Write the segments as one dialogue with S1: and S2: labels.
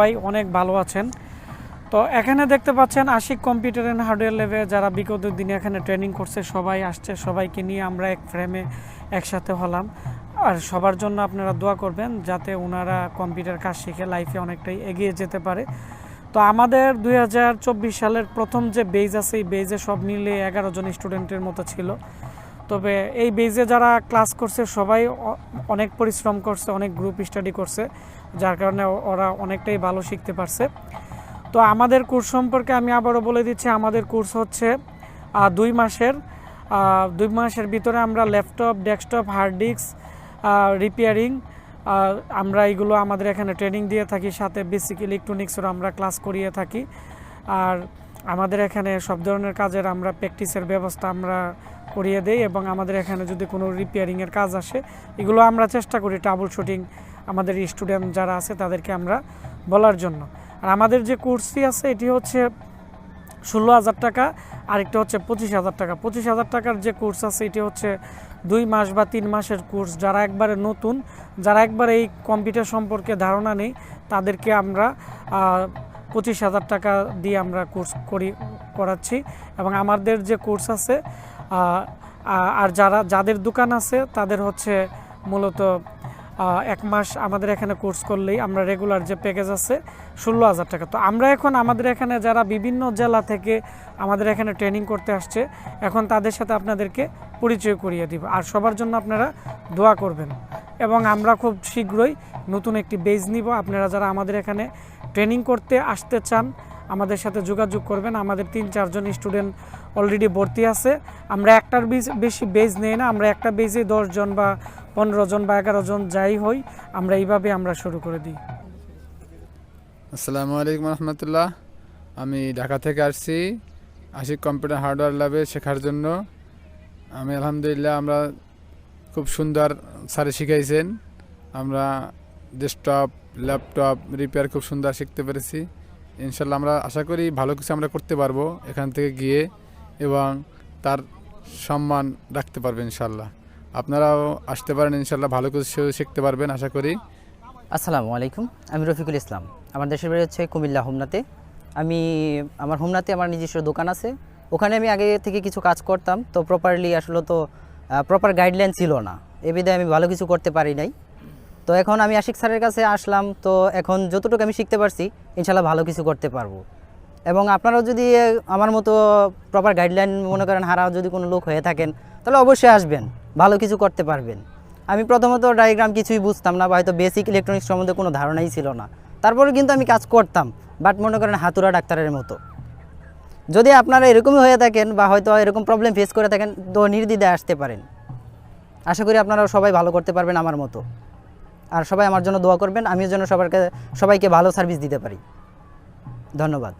S1: সবাই অনেক ভালো আছেন। তো এখানে দেখতে পাচ্ছেন আশিক কম্পিউটার অ্যান্ড হার্ডওয়্যার ল্যাবে যারা বিগত দিনে এখানে ট্রেনিং করছে সবাই আসছে, সবাইকে নিয়ে আমরা এক ফ্রেমে একসাথে হলাম। আর সবার জন্য আপনারা দোয়া করবেন যাতে ওনারা কম্পিউটার কাজ শিখে লাইফে অনেকটাই এগিয়ে যেতে পারে। তো আমাদের 2024 সালের প্রথম যে বেজ আছে এই বেজে সব মিলে 11 জন স্টুডেন্টের মতো ছিল। তবে এই বেজে যারা ক্লাস করছে সবাই অনেক পরিশ্রম করছে, অনেক গ্রুপ স্টাডি করছে, যার কারণে ওরা অনেকটাই ভালো শিখতে পারছে। তো আমাদের কোর্স সম্পর্কে আমি আবারও বলে দিচ্ছি, আমাদের কোর্স হচ্ছে 2 মাসের ভিতরে আমরা laptop, desktop, hard disk repairing আমরা এগুলো আমাদের এখানে ট্রেনিং দিয়ে থাকি, সাথে বেসিক ইলেকট্রনিক্সেরও আমরা ক্লাস করিয়ে থাকি। আর আমাদের এখানে সব ধরনের কাজের আমরা প্র্যাকটিসের ব্যবস্থা আমরা করিয়ে দেই, এবং আমাদের এখানে যদি কোনো রিপেয়ারিংয়ের কাজ আসে এগুলো আমরা চেষ্টা করি ট্রাবল শুটিং আমাদের স্টুডেন্ট যারা আছে তাদেরকে আমরা বলার জন্য। আর আমাদের যে কোর্স ফি আছে এটি হচ্ছে 16,000 টাকা, আরেকটা হচ্ছে 25,000 টাকা। 25,000 টাকার যে কোর্স আছে এটি হচ্ছে 2 মাস বা 3 মাসের কোর্স। যারা একবারে নতুন, যারা একবারে এই কম্পিউটার সম্পর্কে ধারণা নেই তাদেরকে আমরা 25,000 টাকা দিয়ে আমরা কোর্স করাচ্ছি। এবং আমাদের যে কোর্স আছে আর যাদের দোকান আছে তাদের হচ্ছে মূলত 1 মাস আমাদের এখানে কোর্স করলেই আমরা রেগুলার যে প্যাকেজ আছে 16,000 টাকা। তো আমরা এখন আমাদের এখানে যারা বিভিন্ন জেলা থেকে আমাদের এখানে ট্রেনিং করতে আসছে এখন তাদের সাথে আপনাদেরকে পরিচয় করিয়ে দিব। আর সবার জন্য আপনারা দোয়া করবেন, এবং আমরা খুব শীঘ্রই নতুন একটি বেজ নিব। আপনারা যারা আমাদের এখানে ট্রেনিং করতে আসতে চান আমাদের সাথে যোগাযোগ করবেন। আমাদের 3-4 জন স্টুডেন্ট অলরেডি ভর্তি আছে। আমরা একটার বেশি বেজ নেই না, আমরা একটা বেজে 10 জন বা 15 জন বা 11 জন যাই হই, আমরা এইভাবে আমরা শুরু করে দিই।
S2: আসসালামু আলাইকুম রহমতুল্লাহ। আমি ঢাকা থেকে আসছি আশিক কম্পিউটার হার্ডওয়্যার ল্যাবে শেখার জন্য। আমি আলহামদুলিল্লাহ, আমরা খুব সুন্দর স্যারে শিখাইছেন। আমরা ডেস্কটপ, ল্যাপটপ রিপেয়ার খুব সুন্দর শিখতে পেরেছি। ইনশাল্লাহ আমরা আশা করি ভালো কিছু আমরা করতে পারবো এখান থেকে গিয়ে, এবং তার সম্মান রাখতে পারবেন ইনশাল্লাহ। আপনারাও আসতে পারেন, ইনশাল্লাহ ভালো কিছু শিখতে পারবেন আশা করি।
S3: আসসালামু আলাইকুম, আমি রফিকুল ইসলাম। আমার দেশের বাড়ি হচ্ছে কুমিল্লা হোমনাতে। আমার হোমনাতে আমার নিজস্ব দোকান আছে, ওখানে আমি আগে থেকে কিছু কাজ করতাম। তো প্রপারলি আসলে তো প্রপার গাইডলাইন ছিল না, এ বিধায় আমি ভালো কিছু করতে পারি নাই। তো এখন আমি আশিক স্যারের কাছে আসলাম, তো এখন যতটুকু আমি শিখতে পারছি ইনশাল্লাহ ভালো কিছু করতে পারবো। এবং আপনারাও যদি আমার মতো প্রপার গাইডলাইন মনে করেন হারাও যদি কোনো লোক হয়ে থাকেন তাহলে অবশ্যই আসবেন, ভালো কিছু করতে পারবেন। আমি প্রথমত ডায়াগ্রাম কিছুই বুঝতাম না, বা হয়তো বেসিক ইলেকট্রনিক্স সম্বন্ধে কোনো ধারণাই ছিল না, তারপরে কিন্তু আমি কাজ করতাম, বাট মনে করেন হাতুড়া ডাক্তারের মতো। যদি আপনারা এরকমই হয়ে থাকেন বা হয়তো এরকম প্রবলেম ফেস করে থাকেন তো নির্দ্বিধায় আসতে পারেন। আশা করি আপনারা সবাই ভালো করতে পারবেন আমার মতো। আর সবাই আমার জন্য দোয়া করবেন, আমিও যেন সবাইকে ভালো সার্ভিস দিতে পারি। ধন্যবাদ।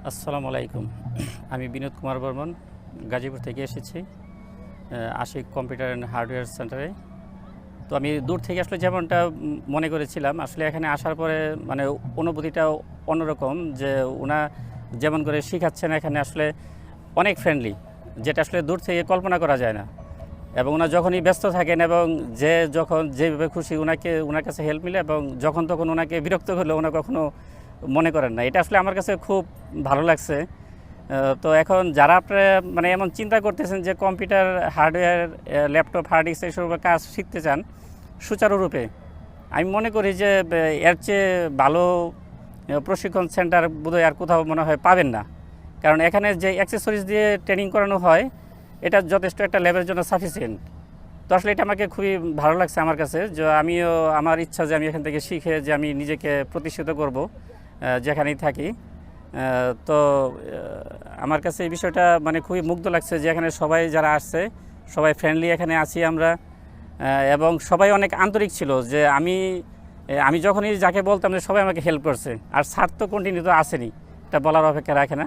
S4: আসসালামু আলাইকুম, আমি বিনোদ কুমার বর্মন গাজীপুর থেকে এসেছি আশিক কম্পিউটার অ্যান্ড হার্ডওয়্যার সেন্টারে। তো আমি দূর থেকে আসলে যেমনটা মনে করেছিলাম, আসলে এখানে আসার পরে মানে অনুভূতিটা অন্যরকম, যে ওনা যেমন করে শেখাচ্ছেন এখানে আসলে অনেক ফ্রেন্ডলি, যেটা আসলে দূর থেকে কল্পনা করা যায় না। এবং ওনা যখনই ব্যস্ত থাকেন এবং যখন যেভাবে খুশি ওনার কাছে হেল্প মিলে, এবং যখন তখন ওনাকে বিরক্ত করলে ওনা কখনো মনে করেন না। এটা আসলে আমার কাছে খুব ভালো লাগছে। তো এখন যারা আপনারা মানে এমন চিন্তা করতেছেন যে computer hardware, laptop, hard disk এইসব কাজ শিখতে চান সুচারুরূপে, আমি মনে করি যে এর চেয়ে ভালো প্রশিক্ষণ সেন্টার বোধহয় আর কোথাও মনে হয় পাবেন না। কারণ এখানে যে অ্যাক্সেসরিজ দিয়ে ট্রেনিং করানো হয় এটা যথেষ্ট একটা লেভেলের জন্য সাফিসিয়েন্ট। তো আসলে এটা আমাকে খুবই ভালো লাগছে আমার কাছে, যে আমার ইচ্ছা যে আমি এখান থেকে শিখে যে আমি নিজেকে প্রতিষ্ঠিত করব যেখানেই থাকি। তো আমার কাছে এই বিষয়টা মানে খুবই মুগ্ধ লাগছে যে এখানে সবাই যারা আসছে সবাই ফ্রেন্ডলি এখানে আছি আমরা, এবং সবাই অনেক আন্তরিক ছিল। যে আমি যখনই যাকে বলতাম যে সবাই আমাকে হেল্প করছে। আর স্যার তো কন্টিনিউ তো আসেনি, এটা বলার অপেক্ষা রাখে না।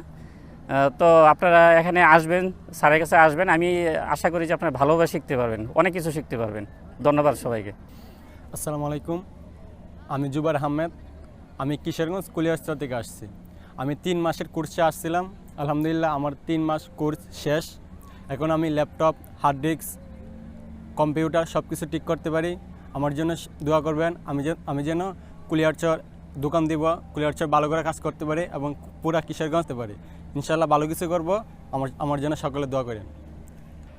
S4: তো আপনারা এখানে আসবেন, স্যারের কাছে আসবেন, আমি আশা করি যে আপনারা ভালোভাবে শিখতে পারবেন, অনেক কিছু শিখতে পারবেন। ধন্যবাদ সবাইকে।
S5: আসসালামু আলাইকুম, আমি জুবাইর আহমেদ। আমি কিশোরগঞ্জ কুলিয়াস্তা থেকে আসছি। আমি 3 মাসের কোর্সে আসছিলাম। আলহামদুলিল্লাহ আমার 3 মাস কোর্স শেষ। এখন আমি ল্যাপটপ, হার্ড ডিস্ক, কম্পিউটার সব কিছু ঠিক করতে পারি। আমার জন্য দোয়া করবেন, আমি যেন কুলিয়ারচর দোকান দিব, কুলিয়ারচর ভালো করে কাজ করতে পারে এবং পুরা কিশোরগঞ্জ হতে পারে। ইনশাল্লাহ ভালো কিছু করব, আমার জন্য সকলে দোয়া করেন।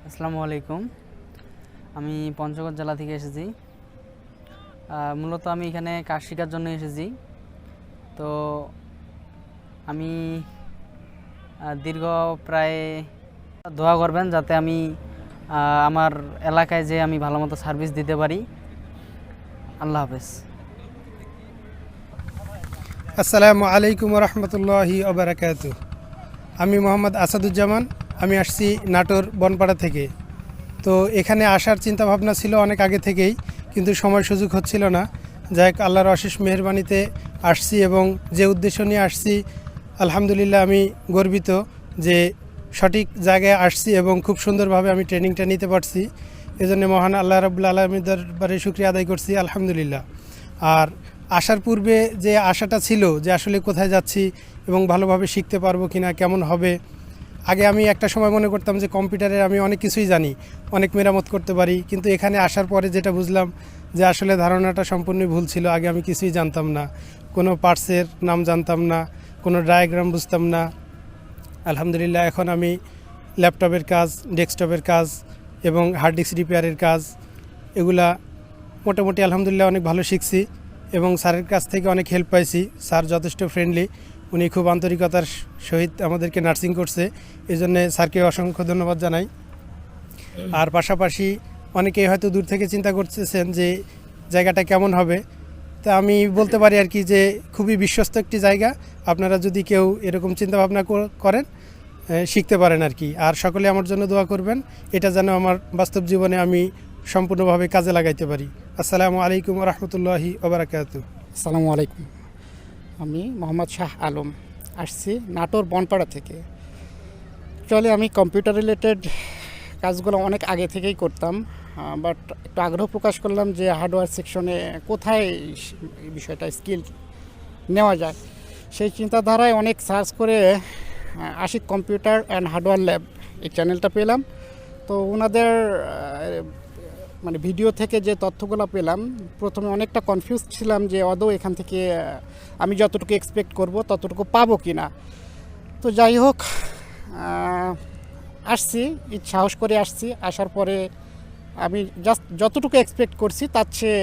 S6: আসসালামু আলাইকুম, আমি পঞ্চগড় জেলা থেকে এসেছি। মূলত আমি এখানে কাজ শেখার জন্য এসেছি। তো আমি দীর্ঘ প্রায় দোয়া করবেন যাতে আমি আমার এলাকায় যে আমি ভালো মতো সার্ভিস দিতে পারি। আল্লাহ হাফেজ।
S7: আসসালামু আলাইকুম রহমতুল্লাহি ওবারাকাতু। আমি মোহাম্মদ আসাদুজ্জামান, আমি আসছি নাটোর বনপাড়া থেকে। তো এখানে আসার চিন্তা ভাবনা ছিল অনেক আগে থেকেই, কিন্তু সময় সুযোগ হচ্ছিল না। যাই হোক, আল্লাহর অশেষ মেহেরবানিতে আসছি এবং যে উদ্দেশ্য নিয়ে আসছি, আলহামদুলিল্লাহ আমি গর্বিত যে সঠিক জায়গায় আসছি এবং খুব সুন্দরভাবে আমি ট্রেনিংটা নিতে পারছি। এজন্য মহান আল্লাহ রাব্বুল আলামিনের দরবারে শুকরিয়া আদায় করছি, আলহামদুলিল্লাহ। আর আসার পূর্বে যে আশাটা ছিল যে আসলে কোথায় যাচ্ছি এবং ভালোভাবে শিখতে পারবো কিনা, কেমন হবে। আগে আমি একটা সময় মনে করতাম যে কম্পিউটারে আমি অনেক কিছুই জানি, অনেক মেরামত করতে পারি, কিন্তু এখানে আসার পরে যেটা বুঝলাম যে আসলে ধারণাটা সম্পূর্ণই ভুল ছিল। আগে আমি কিছুই জানতাম না, কোনো পার্টসের নাম জানতাম না, কোনো ডায়াগ্রাম বুঝতাম না। আলহামদুলিল্লাহ এখন আমি ল্যাপটপের কাজ, ডেস্কটপের কাজ এবং হার্ড ডিস্ক রিপেয়ারের কাজ, এগুলা মোটামুটি আলহামদুলিল্লাহ অনেক ভালো শিখছি এবং স্যারের কাছ থেকে অনেক হেল্প পাইছি। স্যার যথেষ্ট ফ্রেন্ডলি, উনি খুব আন্তরিকতার সহিত আমাদেরকে নার্সিং করছে, এই জন্যে স্যারকে অসংখ্য ধন্যবাদ জানাই। আর পাশাপাশি অনেকেই হয়তো দূর থেকে চিন্তা করতেছেন যে জায়গাটা কেমন হবে, তা আমি বলতে পারি আর কি যে খুবই বিশ্বস্ত একটি জায়গা। আপনারা যদি কেউ এরকম চিন্তাভাবনা করেন, শিখতে পারেন আর কি। আর সকলে আমার জন্য দোয়া করবেন, এটা যেন আমার বাস্তব জীবনে আমি সম্পূর্ণভাবে কাজে লাগাইতে পারি। আসসালামু আলাইকুম রহমতুল্লাহি ওবারাকাতু।
S8: আসসালামু আলাইকুম, আমি মোহাম্মদ শাহ আলম, আসছি নাটোর বনপাড়া থেকে। অ্যাকচুয়ালি আমি কম্পিউটার রিলেটেড কাজগুলো অনেক আগে থেকেই করতাম, বাট একটু আগ্রহ প্রকাশ করলাম যে হার্ডওয়্যার সেকশনে কোথায় এই বিষয়টা স্কিল নেওয়া যায়। সেই চিন্তাধারায় অনেক সার্চ করে Ashik computer and hardware lab এই চ্যানেলটা পেলাম। তো ওনাদের মানে ভিডিও থেকে যে তথ্যগুলো পেলাম, প্রথমে অনেকটা কনফিউজ ছিলাম যে আদৌ এখান থেকে আমি যতটুকু এক্সপেক্ট করব ততটুকু পাবো কি না। তো যাই হোক, আসছি, সাহস করে আসছি। আসার পরে আমি জাস্ট যতটুকু এক্সপেক্ট করছি তার চেয়ে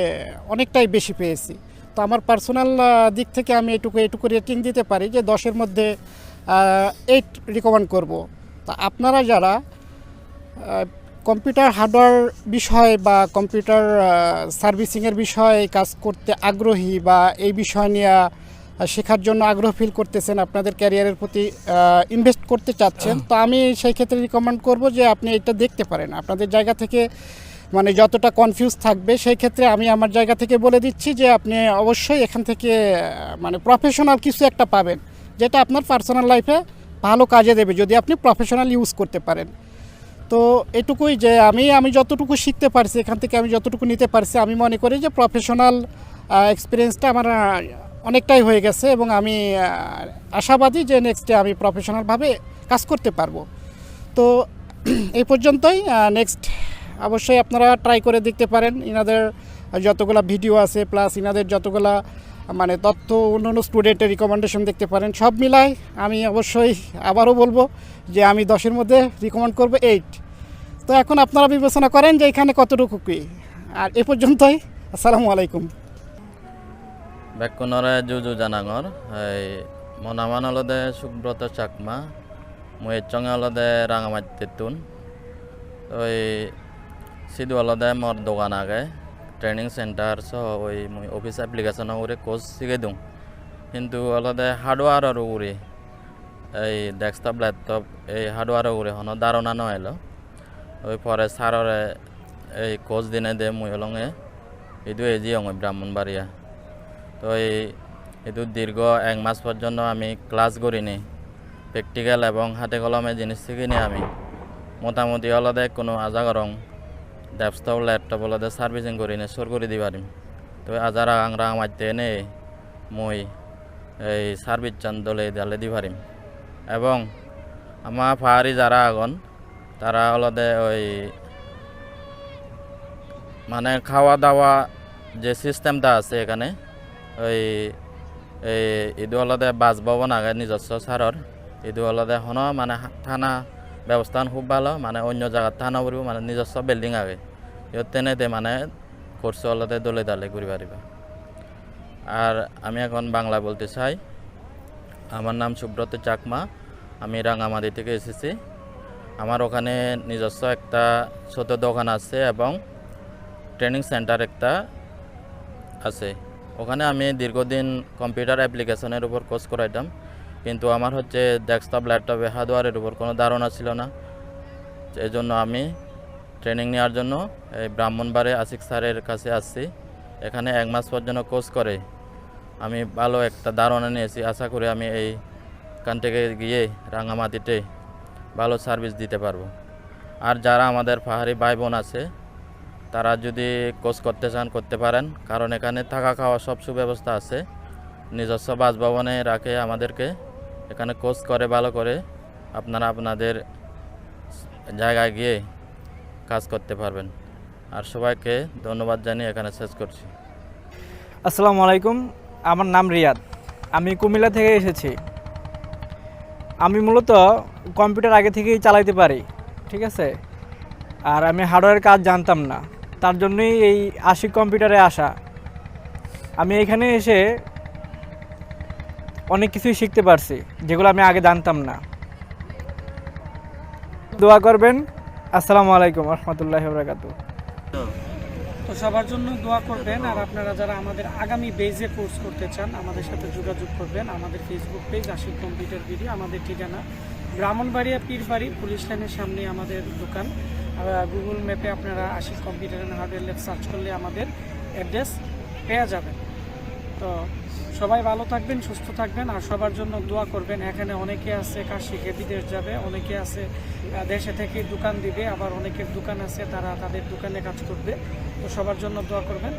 S8: অনেকটাই বেশি পেয়েছি। তো আমার পার্সোনাল দিক থেকে আমি এটুকু রেটিং দিতে পারি যে 10-এর মধ্যে 8 রিকমেন্ড করব। তা আপনারা যারা কম্পিউটার হার্ডওয়্যার বিষয় বা কম্পিউটার সার্ভিসিংয়ের বিষয়ে কাজ করতে আগ্রহী বা এই বিষয় নিয়ে শেখার জন্য আগ্রহ ফিল করতেছেন, আপনাদের ক্যারিয়ারের প্রতি ইনভেস্ট করতে চাচ্ছেন, তো আমি সেই ক্ষেত্রে রিকমেন্ড করব যে আপনি এটা দেখতে পারেন। আপনাদের জায়গা থেকে মানে যতটা কনফিউজ থাকবে, সেই ক্ষেত্রে আমি আমার জায়গা থেকে বলে দিচ্ছি যে আপনি অবশ্যই এখান থেকে মানে প্রফেশনাল কিছু একটা পাবেন, যেটা আপনার পার্সোনাল লাইফে ভালো কাজে দেবে যদি আপনি প্রফেশনাল ইউজ করতে পারেন। তো এটুকুই যে আমি যতটুকু শিখতে পারছি এখান থেকে, আমি যতটুকু নিতে পারছি, আমি মনে করি যে প্রফেশনাল এক্সপিরিয়েন্সটা আমার অনেকটাই হয়ে গেছে এবং আমি আশাবাদী যে নেক্সটে আমি প্রফেশনালভাবে কাজ করতে পারবো। তো এই পর্যন্তই। নেক্সট অবশ্যই আপনারা ট্রাই করে দেখতে পারেন। ইনাদের যতগুলো ভিডিও আছে প্লাস ইনাদের যতগুলা মানে তথ্য, অন্য স্টুডেন্টের রিকমেন্ডেশন দেখতে পারেন। সব মিলাই আমি অবশ্যই আবারও বলবো যে আমি 10-এর মধ্যে রিকমেন্ড করবো 8। তো এখন আপনারা বিবেচনা করেন যে এখানে কতটুকু কি। আর এ পর্যন্তই। আসসালামু আলাইকুম।
S9: বেকুনরে জুজু জানাঙর এই মনামান অলদে সুব্রত চাকমা মই চঙে অলদে রাঙামাটিতুন ওই সিধু অলদে মোর দোকান আগে ট্রেনিং সেন্টার সহ ওই মই অফিস অ্যাপ্লিকেশন করে কোর্স শিখে দিওঁ, কিন্তু অলদে হার্ডওয়্যার উড়ি এই ডেস্কটপ ল্যাপটপ এই হার্ডওয়্যার উড়ি হন ধারণা নইল। ওই পরে স্যাররে এই কোর্স দিনে দে মই অলঙে ইদু এজি অঙ ব্রাহ্মণবাড়িয়া। তো এইটো দীর্ঘ 1 মাস পর্যন্ত আমি ক্লাস করিনি, প্র্যাকটিক্যাল এবং হাতে কলমে জিনিস শিখিনি। আমি মোটামুটি অলদে কোনো আজা করং ডেস্কটপ ল্যাপটপ অলদে সার্ভিসিং করিনি, সর করে দি পারিম। তো আজা রাং মারতে এনে মই এই সার্ভিস চান দলে দালে দি পারিম। এবং আমার পাহাড়ি যারা আগন তারা অলদে ওই মানে খাওয়া দাওয়া যে সিস্টেমটা আছে এখানে ওই এই ইদু হলদে বাসভবন আগে নিজস্ব সারর ইদু হলদে হন মানে থানা ব্যবস্থা খুব ভালো মানে অন্য জায়গার থানা পড়ব মানে নিজস্ব বিল্ডিং আগে ইয়ত তেনেতে মানে করছে হলদে দলে দালে ঘুরি পারিবা। আর আমি এখন বাংলা বলতে চাই। আমার নাম সুব্রত চাকমা, আমি রাঙামাটি থেকে এসেছি। আমার ওখানে নিজস্ব একটা ছোট দোকান আছে এবং ট্রেনিং সেন্টার একটা আছে। ওখানে আমি দীর্ঘদিন কম্পিউটার অ্যাপ্লিকেশনের উপর কোর্স করাইতাম, কিন্তু আমার হচ্ছে ডেস্কটপ ল্যাপটপে হার্ডওয়্যারের উপর কোনো ধারণা ছিল না। এই জন্য আমি ট্রেনিং নেওয়ার জন্য এই ব্রাহ্মণবাড়ে আশিক স্যারের কাছে আসছি। এখানে 1 মাস পর্যন্ত কোর্স করে আমি ভালো একটা ধারণা নিয়েছি। আশা করি আমি এইখান থেকে গিয়ে রাঙামাটিতে ভালো সার্ভিস দিতে পারবো। আর যারা আমাদের পাহাড়ি ভাই বোন আছে তারা যদি কোর্স করতে চান করতে পারেন, কারণ এখানে থাকা খাওয়া সব সুব্যবস্থা আছে। নিজস্ব বাসভবনে রাখে আমাদেরকে, এখানে কোর্স করে ভালো করে আপনারা আপনাদের জায়গায় গিয়ে কাজ করতে পারবেন। আর সবাইকে ধন্যবাদ জানিয়ে এখানে শেষ করছি।
S10: আসসালামু আলাইকুম, আমার নাম রিয়াদ, আমি কুমিল্লা থেকে এসেছি। আমি মূলত কম্পিউটার আগে থেকেই চালাইতে পারি, ঠিক আছে। আর আমি হার্ডওয়্যার কাজ জানতাম না, তার জন্যই এই আশিক কম্পিউটারে আসা। আমি এখানে এসে অনেক কিছুই শিখতে পারছি যেগুলো আমি আগে জানতাম না। দোয়া করবেন। আসসালামু আলাইকুম রহমতুল্লাহি ওয়া বারাকাতুহু।
S1: তো সবার জন্য দোয়া করবেন। আর আপনারা যারা আমাদের আগামী বেজে কোর্স করতে চান আমাদের সাথে যোগাযোগ করবেন। আমাদের Facebook page Ashik computer video, আমাদের ঠিকানা ব্রাহ্মণবাড়িয়া পীরবাড়ি পুলিশ লাইনের সামনে আমাদের দোকান। গুগল ম্যাপে আপনারা Ashik computer and hardware lab search করলে আমাদের অ্যাড্রেস পেয়ে যাবেন। তো সবাই ভালো থাকবেন, সুস্থ থাকবেন, আর সবার জন্য দোয়া করবেন। এখানে অনেকে আছে কাজ শিখে বিদেশ যাবে, অনেকে আছে দেশে থেকে দোকান দিবে, আবার অনেকের দোকান আছে তারা তাদের দোকানে কাজ করবে। তো সবার জন্য দোয়া করবেন।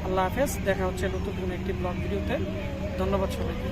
S1: আল্লাহ হাফেজ, দেখা হচ্ছে নতুন কোনো একটি ব্লগ ভিডিওতে। ধন্যবাদ সবাইকে।